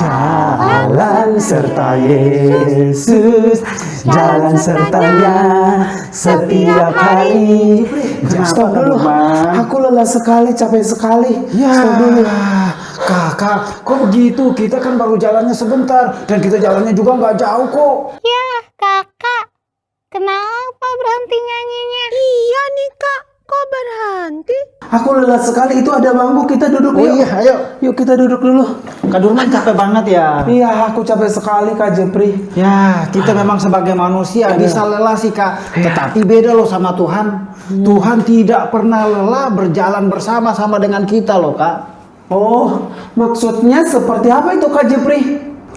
Jalan serta Yesus, jalan sertanya setiap hari. Stop dulu, aku lelah sekali, capek sekali. Stop dulu. Kakak, kok begitu? Kita kan baru jalannya sebentar dan kita jalannya juga nggak jauh kok. Ya, kakak. Kenapa berhenti nyanyinya? Iya nih kak, kok berhenti? Aku lelah sekali, itu ada bangku, kita duduk yuk. Iya, ayo. Yuk kita duduk dulu. Kak Durman capek banget ya. Iya, aku capek sekali Kak Jepri. Ya, kita memang sebagai manusia bisa lelah sih Kak. Tetapi beda loh sama Tuhan. Tuhan tidak pernah lelah berjalan bersama-sama dengan kita loh Kak. Oh, maksudnya seperti apa itu Kak Jepri?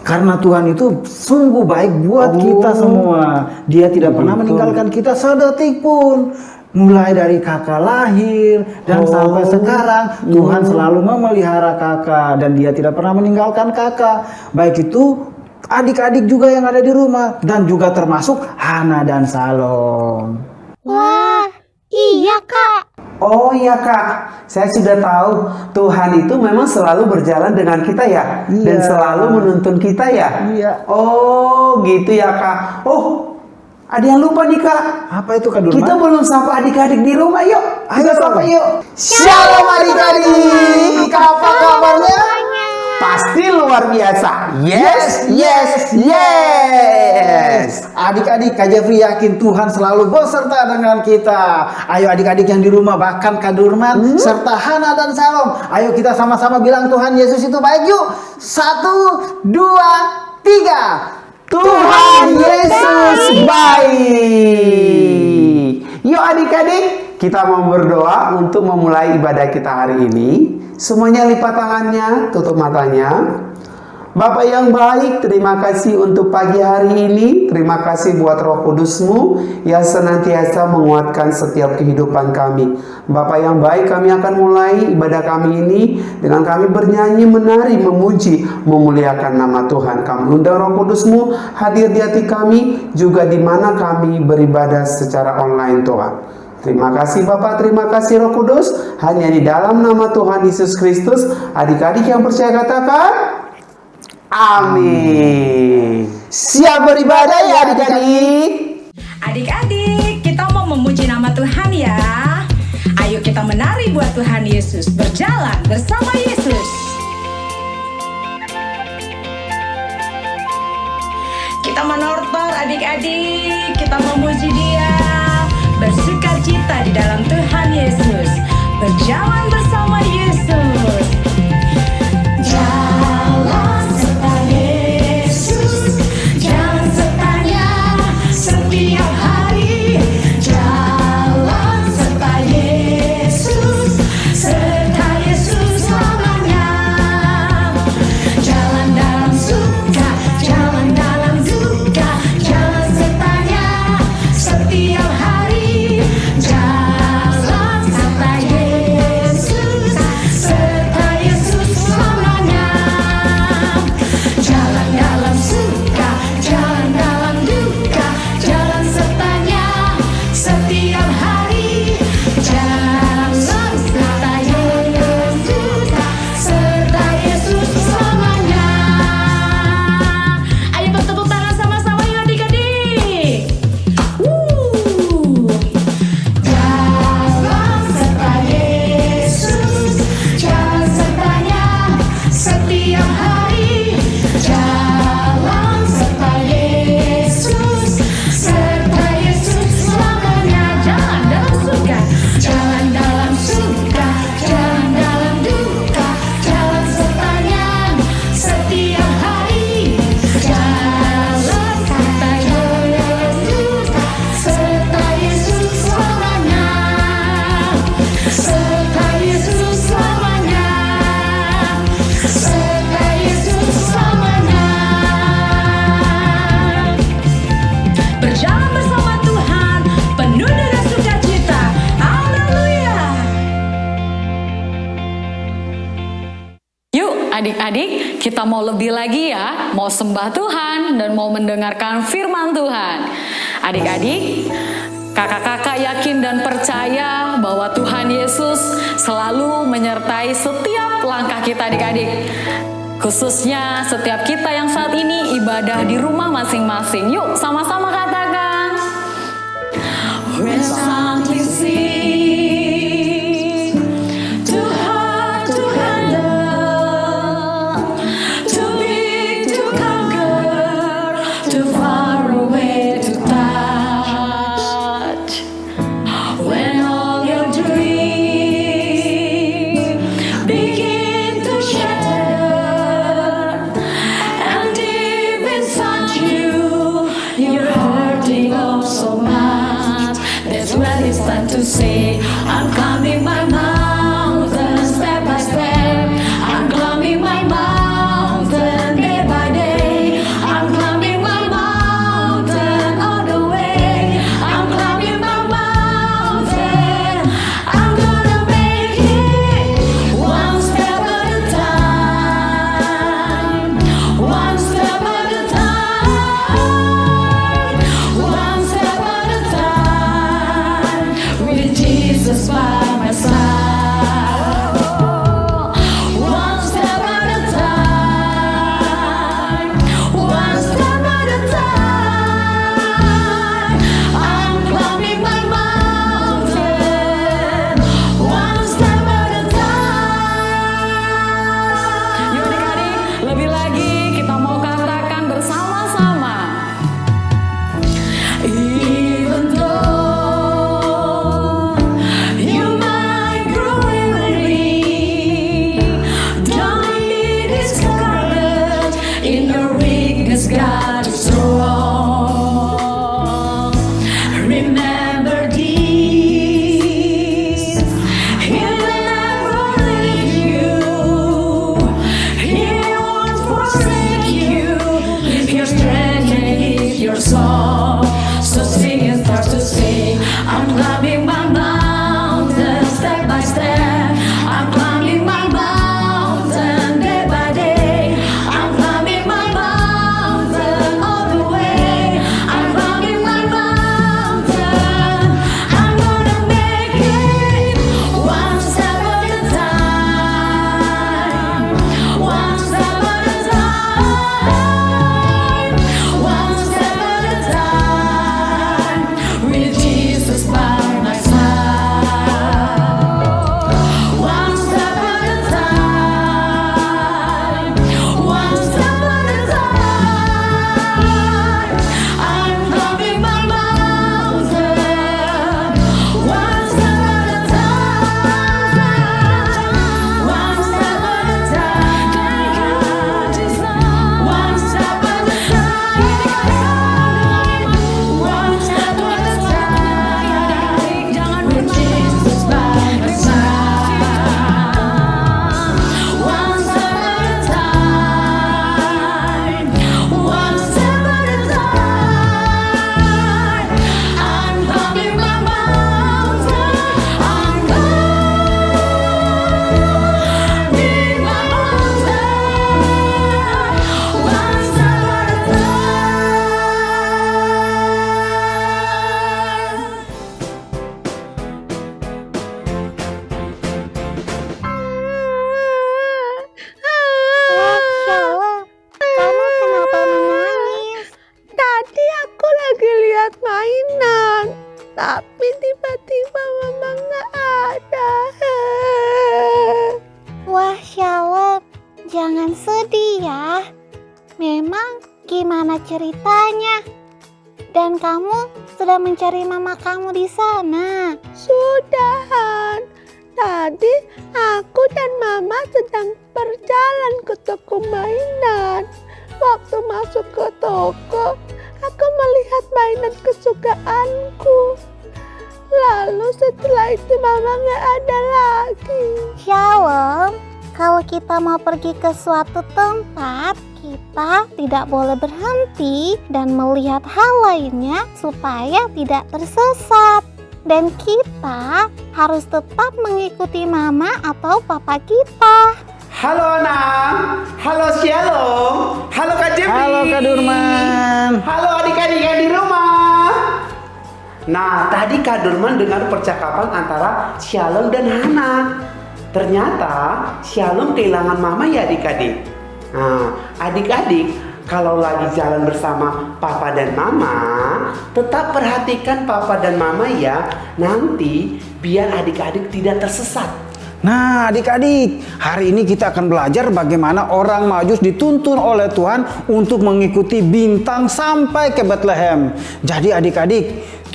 Karena Tuhan itu sungguh baik buat kita semua. Dia tidak pernah meninggalkan kita sedetik pun. Mulai dari kakak lahir dan sampai sekarang Tuhan selalu memelihara kakak dan dia tidak pernah meninggalkan kakak. Baik itu adik-adik juga yang ada di rumah dan juga termasuk Hana dan Salom. Wah, iya kak. Oh iya Kak, saya sudah tahu Tuhan itu memang selalu berjalan dengan kita ya, dan Iya. selalu menuntun kita ya. Iya. Oh gitu ya Kak. Oh, ada yang lupa nih Kak. Apa itu Kak Durman? Kita belum sapa adik-adik di rumah, yuk. Kita Ayo. sapa yuk. Shalom adik-adik, apa kabarnya? Pasti luar biasa. Yes, yes, yes. Adik-adik, Kak Jeffrey yakin Tuhan selalu beserta dengan kita. Ayo adik-adik yang di rumah, bahkan Kak Durman serta Hana dan Salom. Ayo kita sama-sama bilang Tuhan Yesus itu baik yuk. 1, 2, 3. Tuhan Yesus baik. Yuk adik-adik, kita mau berdoa untuk memulai ibadah kita hari ini. Semuanya lipat tangannya, tutup matanya. Bapak yang baik, terima kasih untuk pagi hari ini. Terima kasih buat Roh Kudus-Mu yang senantiasa menguatkan setiap kehidupan kami. Bapak yang baik, kami akan mulai ibadah kami ini dengan kami bernyanyi, menari, memuji, memuliakan nama Tuhan. Kami undang Roh Kudus-Mu hadir di hati kami, juga di mana kami beribadah secara online Tuhan. Terima kasih Bapak, terima kasih Roh Kudus. Hanya di dalam nama Tuhan Yesus Kristus, adik-adik yang percaya katakan amin. Siap beribadah ya adik-adik? Adik-adik, kita mau memuji nama Tuhan ya. Ayo kita menari buat Tuhan Yesus, berjalan bersama Yesus. Kita menortor adik-adik, kita memuji Dia, bersuka cita di dalam Tuhan Yesus, berjalan bersama Yesus. Jalan serta Yesus, jalan sertanya setiap hari. Jalan serta Yesus selamanya. Jalan dalam suka, jalan dalam duka, jalan sertanya setiap hari. Jalan serta Yesus selamanya. Jalan dalam suka, jalan dalam duka, jalan sertanya setiap hari. Jalan serta Yesus selamanya. Ayo bertepuk tangan sama-sama yuk adik-adik. Jalan serta Yesus, jalan sertanya setiap hari. Jalan serta Yesus selamanya. Jalan dalam suka, jalan dalam suka, jalan dalam duka, jalan sertanya setiap hari. Jalan serta Yesus selamanya. Serta Yesus selamanya. Serta Yesus selamanya. Berjalan bersama Tuhan, penuh dengan sukacita. Haleluya. Yuk adik-adik, kita mau lebih lagi ya, mau sembah Tuhan dan mau mendengarkan firman Tuhan. Adik-adik, kakak-kakak yakin dan percaya bahwa Tuhan Yesus selalu menyertai setiap langkah kita adik-adik. Khususnya setiap kita yang saat ini ibadah di rumah masing-masing. Yuk sama-sama katakan. When something seems too hard to handle, too big to conquer, too far away to touch. When all your dreams begin to shatter, and deep inside you, you're hurting oh so much. That's when it's time to say, I'm climbing my mountain step by step. I'm climbing my mountain day by day. I'm climbing my mountain all the way. I'm climbing my mountain. I'm gonna make it one step at a time. One step at a time. One step at a time. With Jesus by my side. One step at a time. One step at a time. I'm climbing my mountain. One step at a time. Yuk adik-adik, lebih lagi kita mau katakan bersama-sama. Even though you might grow weary, don't be discouraged. In your weakness, God is strong. Remember this, He'll never leave you. He won't forsake you. If your strength is your song, so sing and start to sing. I'm climbing my mountain step by step. I'm climbing my mountain day by day. I'm climbing my mountain all the way. I'm climbing my mountain. I'm gonna make it one step at a time. One step at a time. One step at a time. With Jesus by my side. One step at a time. One step at a time. I'm climbing my mountain. One step at a time. One step at a time. One step at a time. One step at a time. Jangan with Jesus by my side. One step at a time. One step at a time. I'm climbing my mountain. I'm climbing my mountain. One step at a time. Wah, Shalom, kamu kenapa menangis? Tadi aku lagi lihat mainan, tapi tiba-tiba mama nggak ada. Wah, Shalom, jangan sedih ya. Memang gimana ceritanya? Dan kamu sudah mencari mama kamu di sana. Sudahan, tadi aku dan mama sedang berjalan ke toko mainan. Waktu masuk ke toko, aku melihat mainan kesukaanku. Lalu setelah itu mama nggak ada lagi. Shalom, kalau kita mau pergi ke suatu tempat, kita tidak boleh berhenti dan melihat hal lainnya supaya tidak tersesat. Dan kita harus tetap mengikuti mama atau papa kita. Halo anak, halo Shalom, halo Kak Jepri. Halo Kak Durman. Halo adik-adik yang di rumah. Nah, tadi Kak Durman dengar percakapan antara Shalom dan Hana. Ternyata Shalom kehilangan mama ya adik-adik. Nah, adik-adik, kalau lagi jalan bersama papa dan mama, tetap perhatikan papa dan mama ya. Nanti biar adik-adik tidak tersesat. Nah, adik-adik, hari ini kita akan belajar bagaimana orang Majus dituntun oleh Tuhan untuk mengikuti bintang sampai ke Bethlehem. Jadi adik-adik,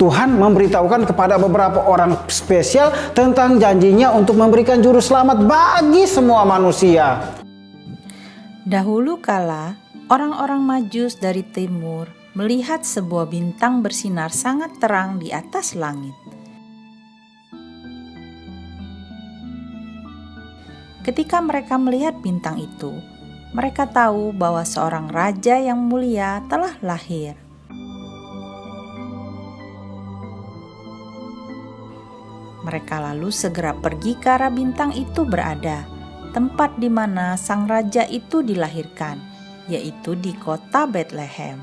Tuhan memberitahukan kepada beberapa orang spesial tentang janjinya untuk memberikan juru selamat bagi semua manusia. Dahulu kala, orang-orang Majus dari timur melihat sebuah bintang bersinar sangat terang di atas langit. Ketika mereka melihat bintang itu, mereka tahu bahwa seorang raja yang mulia telah lahir. Mereka lalu segera pergi ke arah bintang itu berada, tempat di mana sang raja itu dilahirkan, yaitu di kota Bethlehem.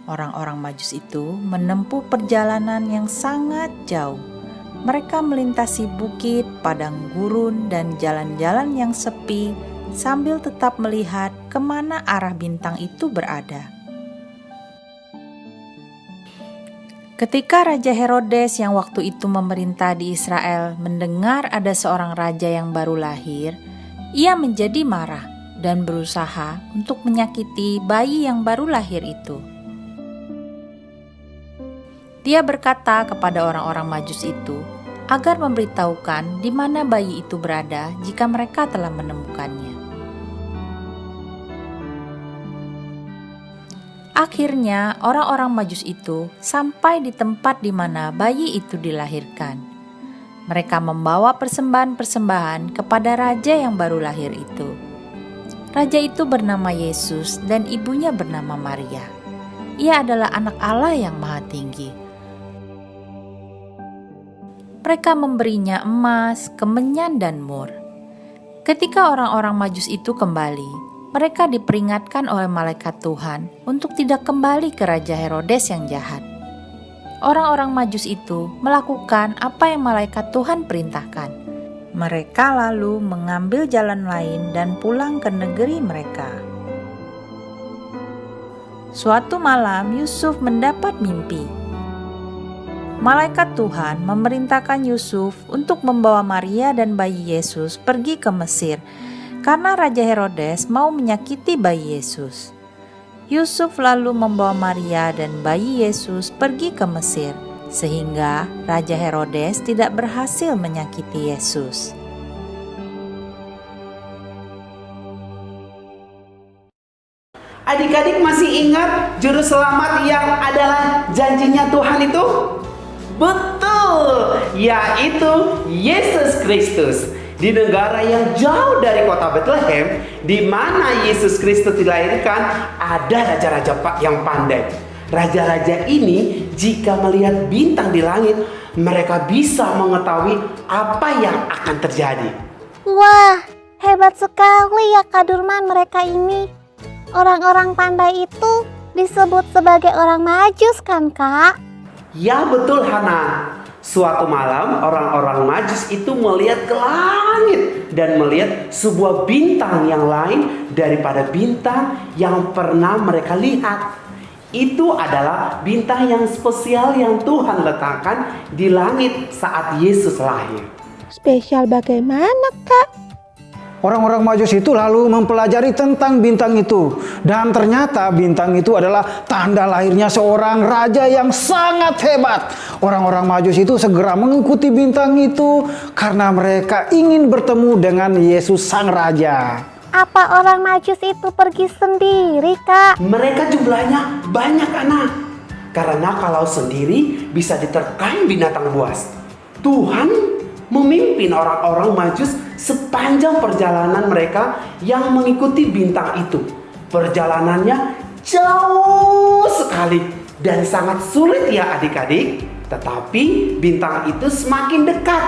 Orang-orang Majus itu menempuh perjalanan yang sangat jauh. Mereka melintasi bukit, padang gurun, dan jalan-jalan yang sepi sambil tetap melihat kemana arah bintang itu berada. Ketika Raja Herodes yang waktu itu memerintah di Israel mendengar ada seorang raja yang baru lahir, ia menjadi marah dan berusaha untuk menyakiti bayi yang baru lahir itu. Dia berkata kepada orang-orang Majus itu agar memberitahukan di mana bayi itu berada jika mereka telah menemukannya. Akhirnya orang-orang Majus itu sampai di tempat di mana bayi itu dilahirkan. Mereka membawa persembahan-persembahan kepada raja yang baru lahir itu. Raja itu bernama Yesus dan ibunya bernama Maria. Ia adalah anak Allah yang Maha Tinggi. Mereka memberinya emas, kemenyan, dan mur. Ketika orang-orang Majus itu kembali, mereka diperingatkan oleh malaikat Tuhan untuk tidak kembali ke Raja Herodes yang jahat. Orang-orang Majus itu melakukan apa yang malaikat Tuhan perintahkan. Mereka lalu mengambil jalan lain dan pulang ke negeri mereka. Suatu malam Yusuf mendapat mimpi. Malaikat Tuhan memerintahkan Yusuf untuk membawa Maria dan bayi Yesus pergi ke Mesir karena Raja Herodes mau menyakiti bayi Yesus. Yusuf lalu membawa Maria dan bayi Yesus pergi ke Mesir sehingga Raja Herodes tidak berhasil menyakiti Yesus. Adik-adik masih ingat juru selamat yang adalah janjinya Tuhan itu? Betul, yaitu Yesus Kristus. Di negara yang jauh dari kota Bethlehem, di mana Yesus Kristus dilahirkan, ada raja-raja yang pandai. Raja-raja ini jika melihat bintang di langit, mereka bisa mengetahui apa yang akan terjadi. Wah, hebat sekali ya Kak Durman mereka ini. Orang-orang pandai itu disebut sebagai orang Majus kan Kak? Ya betul Hana. Suatu malam orang-orang Majus itu melihat ke langit dan melihat sebuah bintang yang lain daripada bintang yang pernah mereka lihat. Itu adalah bintang yang spesial yang Tuhan letakkan di langit saat Yesus lahir. Spesial bagaimana, Kak? Orang-orang Majus itu lalu mempelajari tentang bintang itu. Dan ternyata bintang itu adalah tanda lahirnya seorang raja yang sangat hebat. Orang-orang Majus itu segera mengikuti bintang itu karena mereka ingin bertemu dengan Yesus sang raja. Apa orang Majus itu pergi sendiri Kak? Mereka jumlahnya banyak anak. Karena kalau sendiri bisa diterkam binatang buas. Tuhan memimpin orang-orang Majus sepanjang perjalanan mereka yang mengikuti bintang itu. Perjalanannya jauh sekali dan sangat sulit ya adik-adik. Tetapi bintang itu semakin dekat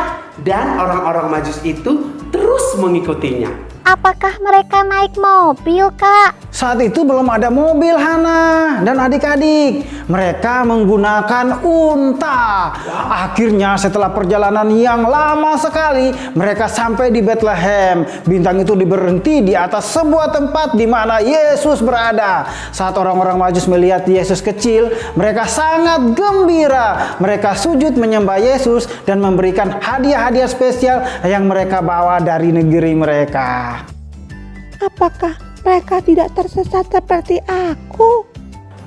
dan orang-orang Majus itu terus mengikutinya. Apakah mereka naik mobil, Kak? Saat itu belum ada mobil, Hana dan adik-adik. Mereka menggunakan unta. Akhirnya setelah perjalanan yang lama sekali, mereka sampai di Bethlehem. Bintang itu berhenti di atas sebuah tempat di mana Yesus berada. Saat orang-orang Majus melihat Yesus kecil, mereka sangat gembira. Mereka sujud menyembah Yesus dan memberikan hadiah-hadiah spesial yang mereka bawa dari negeri mereka. Apakah mereka tidak tersesat seperti aku?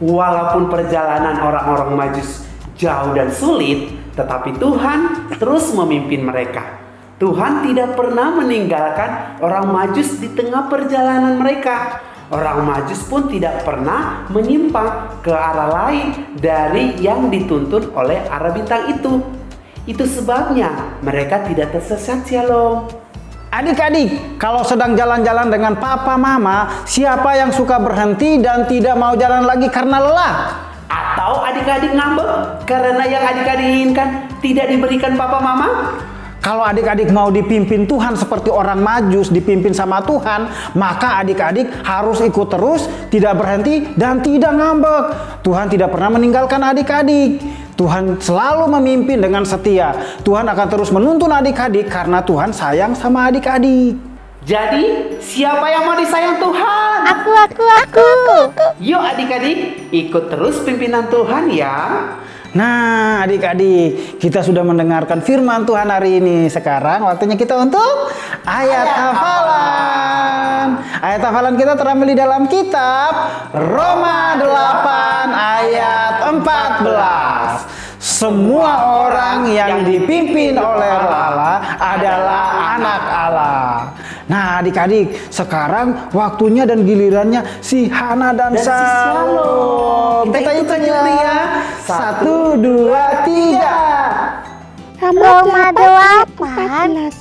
Walaupun perjalanan orang-orang Majus jauh dan sulit, tetapi Tuhan terus memimpin mereka. Tuhan tidak pernah meninggalkan orang Majus di tengah perjalanan mereka. Orang Majus pun tidak pernah menyimpang ke arah lain dari yang dituntun oleh arah bintang itu. Itu sebabnya mereka tidak tersesat. Shalom. Adik-adik, kalau sedang jalan-jalan dengan papa mama, siapa yang suka berhenti dan tidak mau jalan lagi karena lelah? Atau adik-adik ngambek karena yang adik-adik inginkan tidak diberikan papa mama? Kalau adik-adik mau dipimpin Tuhan seperti orang Majus dipimpin sama Tuhan, maka adik-adik harus ikut terus, tidak berhenti dan tidak ngambek. Tuhan tidak pernah meninggalkan adik-adik. Tuhan selalu memimpin dengan setia. Tuhan akan terus menuntun adik-adik karena Tuhan sayang sama adik-adik. Jadi, siapa yang mau disayang Tuhan? Aku. Yuk adik-adik, ikut terus pimpinan Tuhan ya. Nah, adik-adik, kita sudah mendengarkan firman Tuhan hari ini. Sekarang waktunya kita untuk ayat hafalan. Ayat hafalan kita terambil di dalam kitab Roma 8 ayat 14. Semua orang yang dipimpin oleh Roh Allah adalah anak Allah. Nah, adik-adik, sekarang waktunya dan gilirannya si Hana dan Shalom. Kita hitung ya. 1, 2, 3. Roma 8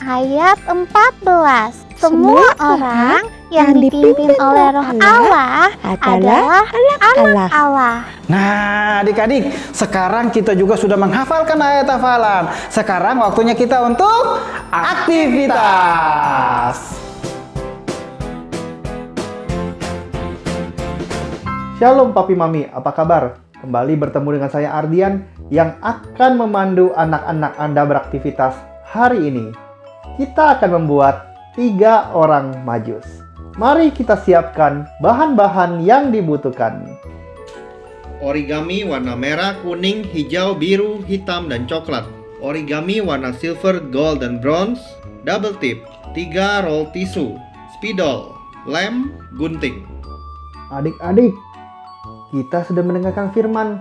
ayat 14. Semua orang yang dipimpin oleh Roh Allah adalah anak Allah. Nah, adik-adik, sekarang kita juga sudah menghafalkan ayat hafalan. Sekarang waktunya kita untuk aktivitas. Shalom Papi Mami, apa kabar? Kembali bertemu dengan saya Ardian yang akan memandu anak-anak Anda beraktivitas hari ini. Kita akan membuat 3 orang Majus. Mari kita siapkan bahan-bahan yang dibutuhkan. Origami warna merah, kuning, hijau, biru, hitam, dan coklat. Origami warna silver, gold, dan bronze. Double tip, 3 roll tisu, spidol, lem, gunting. Adik-adik, kita sudah mendengarkan firman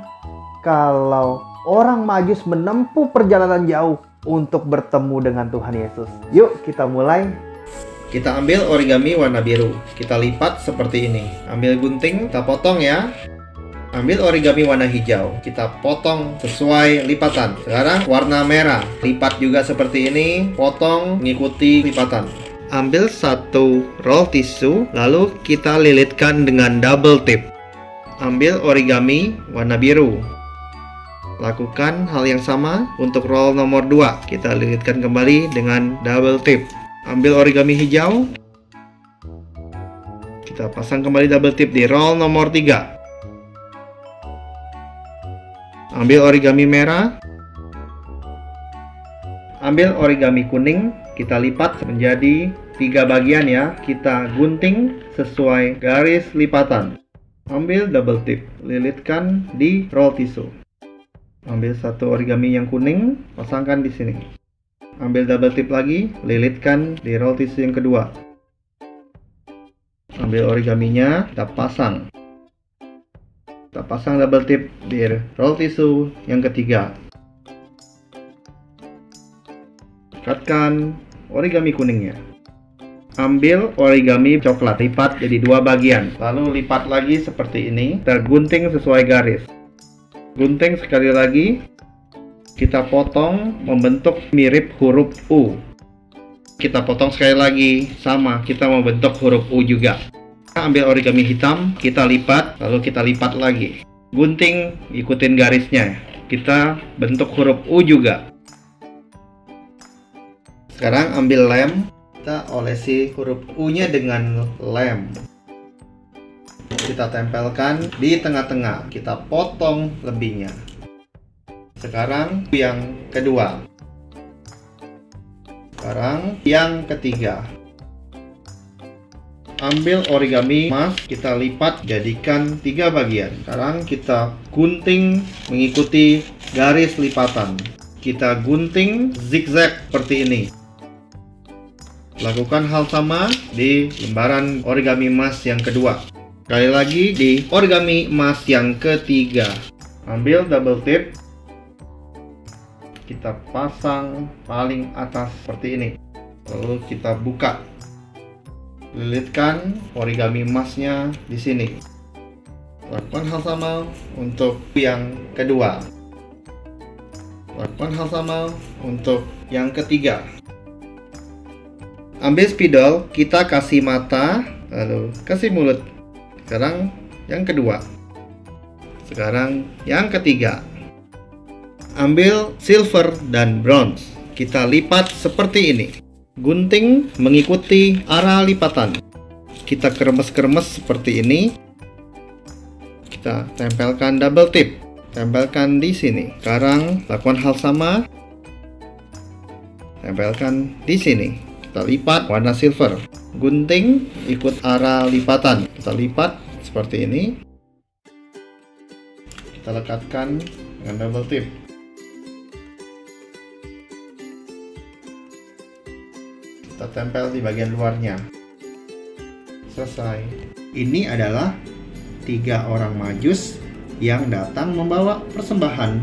kalau orang Majus menempuh perjalanan jauh untuk bertemu dengan Tuhan Yesus. Yuk kita mulai. Kita ambil origami warna biru, kita lipat seperti ini. Ambil gunting, kita potong ya. Ambil origami warna hijau, kita potong sesuai lipatan. Sekarang warna merah, lipat juga seperti ini, potong mengikuti lipatan. Ambil 1 roll tisu, lalu kita lilitkan dengan double tip. Ambil origami warna biru. Lakukan hal yang sama untuk roll nomor 2. Kita lilitkan kembali dengan double tip. Ambil origami hijau. Kita pasang kembali double tip di roll nomor 3. Ambil origami merah. Ambil origami kuning. Kita lipat menjadi 3 bagian ya. Kita gunting sesuai garis lipatan. Ambil double tip, lilitkan di roll tisu. Ambil 1 origami yang kuning, pasangkan di sini. Ambil double tip lagi, lilitkan di roll tisu yang kedua. Ambil origaminya, kita pasang. Kita pasang double tip di roll tisu yang ketiga. Ikatkan origami kuningnya. Ambil origami coklat, lipat jadi 2 bagian. Lalu lipat lagi seperti ini, kita gunting sesuai garis. Gunting sekali lagi. Kita potong membentuk mirip huruf U. Kita potong sekali lagi, sama, kita membentuk huruf U juga. Kita ambil origami hitam, kita lipat, lalu kita lipat lagi. Gunting, ikutin garisnya. Kita bentuk huruf U juga. Sekarang ambil lem, Kita olesi huruf U-nya dengan lem. Kita tempelkan di tengah-tengah. Kita potong lebihnya. Sekarang yang kedua. Sekarang yang ketiga. Ambil origami emas, kita lipat jadikan 3 bagian. Sekarang kita gunting mengikuti garis lipatan. Kita gunting zigzag seperti ini. Lakukan hal sama di lembaran origami emas yang kedua. Sekali lagi di origami emas yang ketiga. Ambil double tip. Kita pasang paling atas seperti ini. Lalu kita buka. Lilitkan origami emasnya di sini. Lakukan hal sama untuk yang kedua. Lakukan hal sama untuk yang ketiga. Ambil spidol, kita kasih mata, lalu kasih mulut. Sekarang yang kedua. Sekarang yang ketiga. Ambil silver dan bronze. Kita lipat seperti ini. Gunting mengikuti arah lipatan. Kita kremes-kremes seperti ini. Kita tempelkan double tip. Tempelkan di sini. Sekarang lakukan hal sama. Tempelkan di sini. Kita lipat warna silver. Gunting ikut arah lipatan. Kita lipat seperti ini. Kita lekatkan dengan double tip. Kita tempel di bagian luarnya. Selesai. Ini adalah 3 orang majus yang datang membawa persembahan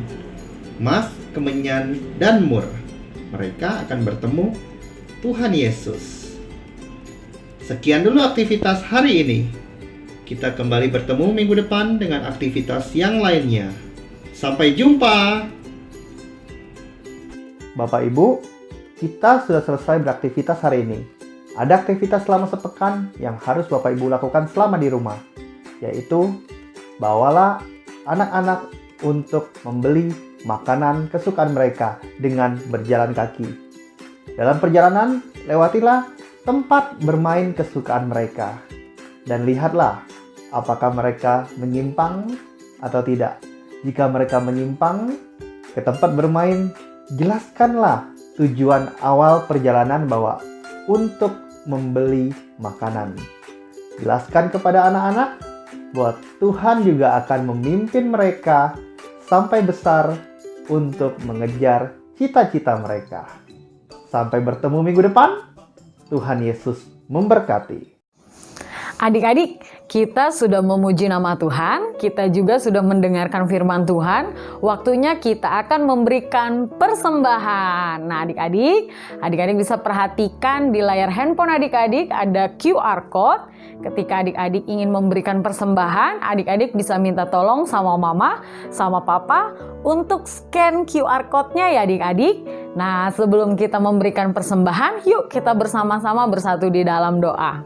emas, kemenyan, dan mur. Mereka akan bertemu Tuhan Yesus. Sekian dulu aktivitas hari ini. Kita kembali bertemu minggu depan dengan aktivitas yang lainnya. Sampai jumpa. Bapak Ibu, kita sudah selesai beraktivitas hari ini. Ada aktivitas selama sepekan yang harus Bapak Ibu lakukan selama di rumah, yaitu bawalah anak-anak untuk membeli makanan kesukaan mereka dengan berjalan kaki. Dalam perjalanan, lewatilah tempat bermain kesukaan mereka. Dan lihatlah apakah mereka menyimpang atau tidak. Jika mereka menyimpang ke tempat bermain, jelaskanlah tujuan awal perjalanan bahwa untuk membeli makanan. Jelaskan kepada anak-anak bahwa Tuhan juga akan memimpin mereka sampai besar untuk mengejar cita-cita mereka. Sampai bertemu minggu depan. Tuhan Yesus memberkati. Adik-adik, kita sudah memuji nama Tuhan, kita juga sudah mendengarkan firman Tuhan. Waktunya kita akan memberikan persembahan. Nah, adik-adik bisa perhatikan di layar handphone adik-adik ada QR code. Ketika adik-adik ingin memberikan persembahan, adik-adik bisa minta tolong sama mama, sama papa untuk scan QR code-nya ya adik-adik. Nah, sebelum kita memberikan persembahan, yuk kita bersama-sama bersatu di dalam doa.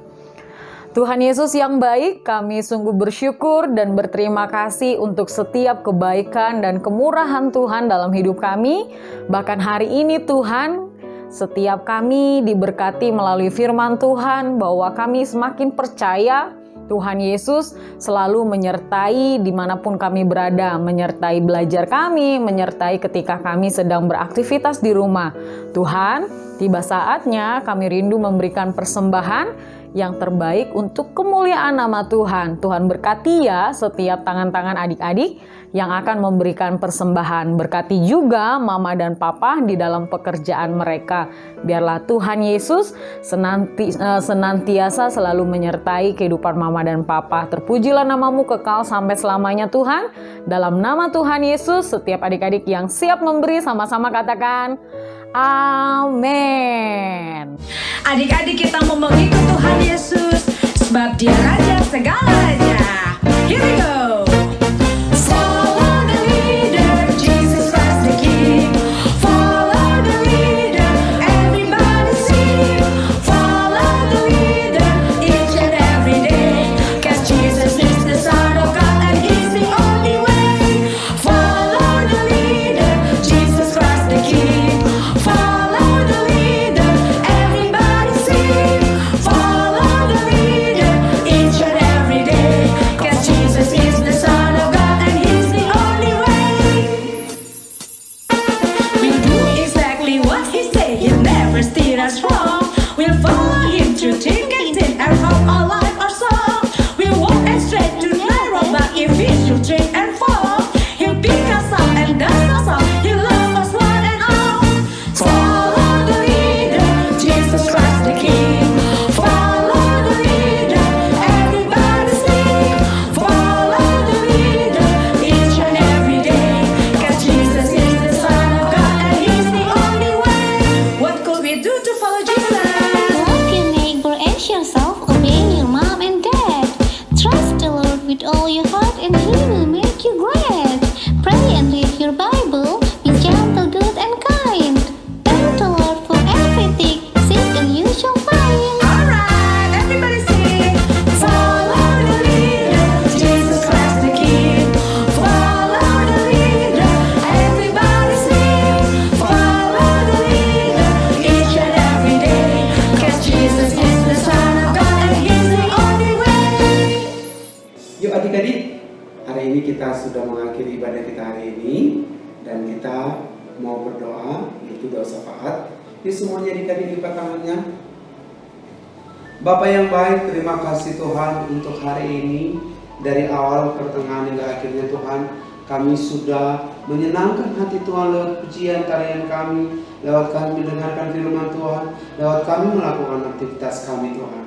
Tuhan Yesus yang baik, kami sungguh bersyukur dan berterima kasih untuk setiap kebaikan dan kemurahan Tuhan dalam hidup kami. Bahkan hari ini Tuhan, setiap kami diberkati melalui firman Tuhan bahwa kami semakin percaya Tuhan Yesus selalu menyertai dimanapun kami berada, menyertai belajar kami, menyertai ketika kami sedang beraktivitas di rumah. Tuhan, tiba saatnya kami rindu memberikan persembahan yang terbaik untuk kemuliaan nama Tuhan. Tuhan berkati ya setiap tangan-tangan adik-adik yang akan memberikan persembahan. Berkati juga mama dan papa di dalam pekerjaan mereka. Biarlah Tuhan Yesus senantiasa selalu menyertai kehidupan mama dan papa. Terpujilah namamu kekal sampai selamanya Tuhan. Dalam nama Tuhan Yesus, setiap adik-adik yang siap memberi sama-sama katakan, amin. Adik-adik kita mau mengikut Tuhan Yesus, sebab Dia Raja segalanya. Here we go. Follow the leader, Jesus Christ the King. Follow the leader, everybody sing. Follow the leader, each and every day. 'Cause Jesus is the Son of God and He's the only way. Follow the leader, Jesus Christ the King. Follow the leader, everybody sing. never steer us wrong. We'll follow Him through thick and thin, and how our life our song. We'll walk and straight to narrow, but if we should trip and fall, He'll pick us up and dust us off. He'll love us one and all. Follow the leader, Jesus Christ the King. Follow the leader, everybody sing. Follow the leader each and every day. 'Cause Jesus is the Son of God and He's the only way. What could we do to follow Jesus? Love your neighbor as yourself, obey your mom and dad. Trust the Lord with all your heart and He will make you glad. Pray and read your Bible, be gentle, good and kind. Thank the Lord for everything, seek and you shall find. Alright, everybody sing. Follow the leader, Jesus Christ the King. Follow the leader, everybody sing. Follow the leader each and every day. 'Cause Jesus is the Son of God and He's the only way. Yuk adik-adik, hari ini kita sudah mengakhiri ibadah kita hari ini dan kita mau berdoa, yaitu doa syafaat. Yuk semuanya adik-adik lipat tangannya. Bapa yang baik, terima kasih Tuhan untuk hari ini. Dari awal pertengahan hingga akhirnya Tuhan, kami sudah menyenangkan hati Tuhan lewat pujian tarian kami, lewat kami mendengarkan firman Tuhan, lewat kami melakukan aktivitas kami Tuhan.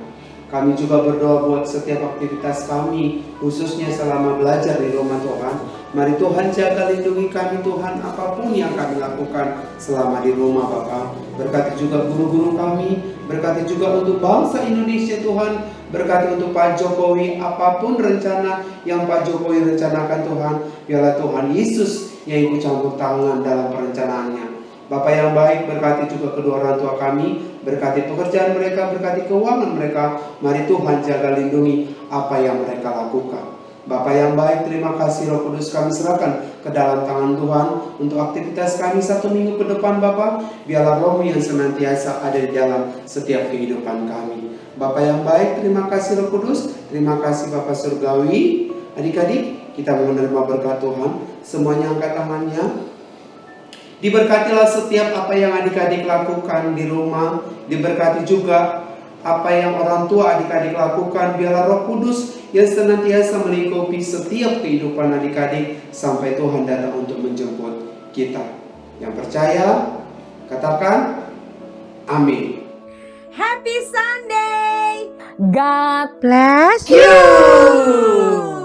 Kami juga berdoa buat setiap aktivitas kami, khususnya selama belajar di rumah Tuhan. Mari Tuhan jaga lindungi kami Tuhan, apapun yang kami lakukan selama di rumah Bapa. Berkati juga guru-guru kami, berkati juga untuk bangsa Indonesia Tuhan, berkati untuk Pak Jokowi, apapun rencana yang Pak Jokowi rencanakan Tuhan, biarlah Tuhan Yesus yang ikut campur tangan dalam perencanaannya. Bapak yang baik, berkati juga kedua orang tua kami, berkati pekerjaan mereka, berkati keuangan mereka. Mari Tuhan jaga lindungi apa yang mereka lakukan. Bapak yang baik, terima kasih Roh Kudus kami serahkan ke dalam tangan Tuhan untuk aktivitas kami 1 minggu ke depan Bapak. Biarlah Roh yang senantiasa ada di dalam setiap kehidupan kami. Bapak yang baik, terima kasih Roh Kudus, terima kasih Bapak Surgawi. Adik-adik, kita mau menerima berkat Tuhan. Semuanya angkat tangannya. Diberkatilah setiap apa yang adik-adik lakukan di rumah. Diberkati juga apa yang orang tua adik-adik lakukan. Biarlah Roh Kudus yang senantiasa melingkupi setiap kehidupan adik-adik sampai Tuhan datang untuk menjemput kita. Yang percaya, katakan amin. Happy Sunday. God Bless you.